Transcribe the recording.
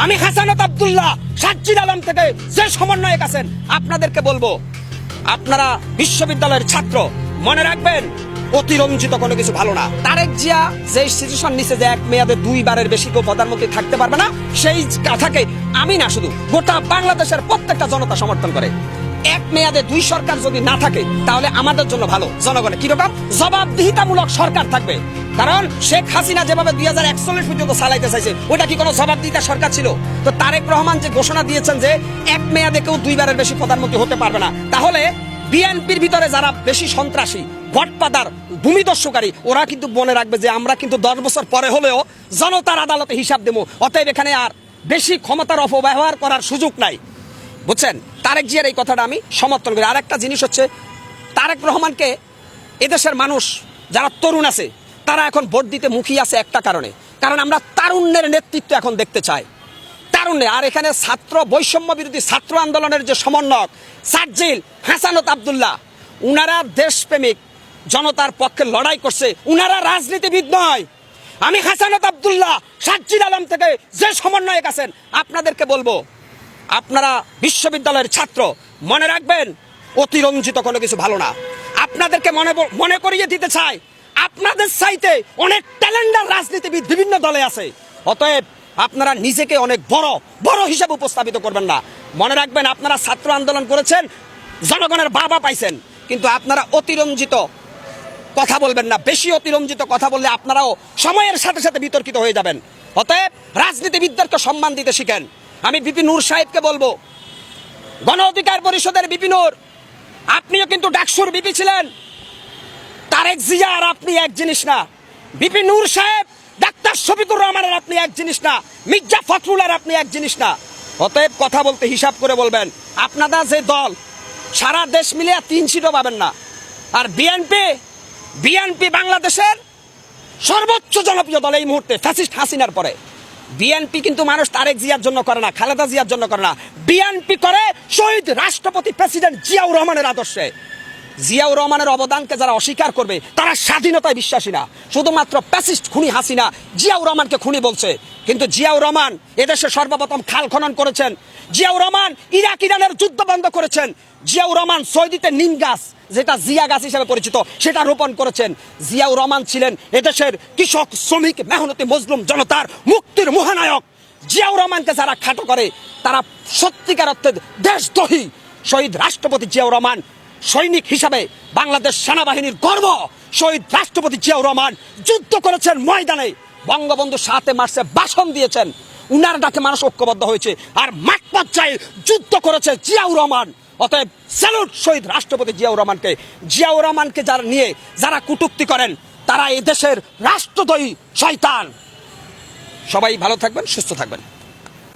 আমি হাসানাত আব্দুল্লাহ সাজ্জিদ আলম থেকে যে সমন্বয়ক আছেন আপনাদেরকে বলবো, আপনারা বিশ্ববিদ্যালয়ের ছাত্র, মনে রাখবেন অতিরঞ্জিত কোনো কিছু ভালো না। তারেক জিয়া যে সিচুয়েশন নিছে যে এক মেয়াদে 2 বারের বেশি কেউ প্রধানমন্ত্রী থাকতে পারবে না, সেই কথাকে আমি না শুধু গোটা বাংলাদেশের প্রত্যেকটা জনতা সমর্থন করে। এক মেয়াদে 2 সরকার যদি না থাকে তাহলে আমাদের জন্য ভালো, জনগণের কিরকম জবাবদিহিতামূলক সরকার থাকবে। কারণ শেখ হাসিনা যেভাবে 2041 পর্যন্ত চালাইতে চাইছে ওটা কি কোনো জবাবদিহিতা সরকার ছিল? তো তারেক রহমান যে ঘোষণা দিয়েছেন যে এক মেয়াদে কেউ 2 বারের বেশি প্রধানমন্ত্রী হতে পারবে না, তাহলে বিএনপির ভিতরে যারা বেশি সন্ত্রাসী, ভটপাদার, ভূমিদস্যুকারী, ওরা কিন্তু মনে রাখবে যে আমরা কিন্তু 10 বছর পরে হলেও জনতার আদালতে হিসাব দেবো। অতএব এখানে আর বেশি ক্ষমতার অপব্যবহার করার সুযোগ নাই, বুঝছেন? তারেক জিয়ার এই কথাটা আমি সমর্থন করি। আর একটা জিনিস হচ্ছে, তারেক রহমানকে এদেশের মানুষ যারা তরুণ আছে তারা এখন ভোট দিতে মুখিয়ে আছে একটা কারণে, কারণ আমরা তারুণ্যের নেতৃত্ব এখন দেখতে চাই। তারুণ্যে আর এখানে ছাত্র বৈষম্য বিরোধী ছাত্র আন্দোলনের যে সমন্বয়ক সাজ্জিদ হাসানাত আব্দুল্লাহ, উনারা দেশপ্রেমিক, জনতার পক্ষে লড়াই করছে, উনারা রাজনীতিবিদ নয়। আমি হাসানাত আব্দুল্লাহ সাজ্জিদ আলম থেকে যে সমন্বয়ক আছেন আপনাদেরকে বলবো, আপনারা বিশ্ববিদ্যালয়ের ছাত্র, মনে রাখবেন অতিরঞ্জিত কোনো কিছু ভালো না। আপনাদেরকে মনে করিয়ে দিতে চাই, আপনাদের চাইতে অনেক ট্যালেন্টেড রাজনীতিবিদ বিভিন্ন দলে আছে। অতএব আপনারা নিজেকে অনেক বড় বড় হিসাবে উপস্থাপিত করবেন না। মনে রাখবেন আপনারা ছাত্র আন্দোলন করেছেন, জনগণের বাবা পাইছেন, কিন্তু আপনারা অতিরঞ্জিত কথা বলবেন না। বেশি অতিরঞ্জিত কথা বললে আপনারাও সময়ের সাথে সাথে বিতর্কিত হয়ে যাবেন। অতএব রাজনীতিবিদদেরকে সম্মান দিতে শিখেন। আমি বিপি নূর সাহেবকে বলবো, গণ অধিকার পরিষদের বিপি নূর, আপনিও কিন্তু ডাকসুর বিপি ছিলেন। তারেক জিয়া আর আপনি এক জিনিস না। বিপি নূর সাহেব ডাক্তার শফিকুর রহমানের আপনি এক জিনিস না, মির্জা ফখরুল আর আপনি এক জিনিস না। অতএব কথা বলতে হিসাব করে বলবেন। আপনারা যে দল সারা দেশ মিলে 3 সিটও পাবেন না। আর বিএনপি বাংলাদেশের সর্বোচ্চ জনপ্রিয় দল এই মুহূর্তে ফ্যাসিস্ট হাসিনার পরে। বিএনপি কিন্তু মানুষ তারেক জিয়ার জন্য করে না, খালেদা জিয়ার জন্য করে না। বিএনপি করে শহীদ রাষ্ট্রপতি প্রেসিডেন্ট জিয়াউর রহমানের আদর্শে। জিয়াউর রহমানের অবদানকে যারা অস্বীকার করবে তারা স্বাধীনতায় বিশ্বাসী না। শুধুমাত্র প্যাসিস্ট খুনি হাসিনা জিয়াউর রহমানকে খুনি বলছে, কিন্তু জিয়াউর রহমান এদেশে সর্বপ্রথম খাল খনন করেছেন। জিয়াউর রহমান ইরাক ইরানের যুদ্ধ বন্ধ করেছেন। জিয়াউর রহমান সৌদিতে নিম গাছ, যেটা জিয়া গাছ হিসেবে পরিচিত, সেটা রোপণ করেছেন। জিয়াউর রহমান ছিলেন এদেশের কৃষক, শ্রমিক, মেহনতি মজলুম জনতার মুক্তির মহানায়ক। জিয়াউর রহমানকে যারা খাটো করে তারা সত্যিকার অর্থে দেশদ্রোহী। শহীদ রাষ্ট্রপতি জিয়াউর রহমান সৈনিক হিসাবে বাংলাদেশ সেনাবাহিনীর গর্ব। শহীদ রাষ্ট্রপতি জিয়াউর রহমান যুদ্ধ করেছেন ময়দানে, বঙ্গবন্ধু 7 মার্চে ভাষণ দিয়েছেন, উনার ডাকে মানুষ ঐক্যবদ্ধ হয়েছে। আর মাঠ পর্যায়ে যুদ্ধ করেছে জিয়াউর রহমান। অতএব স্যালুট শহীদ রাষ্ট্রপতি জিয়াউর রহমানকে। জিয়াউর রহমানকে যারা নিয়ে যারা কটূক্তি করেন তারা এদেশের রাষ্ট্রদ্রোহী শয়তান। সবাই ভালো থাকবেন, সুস্থ থাকবেন।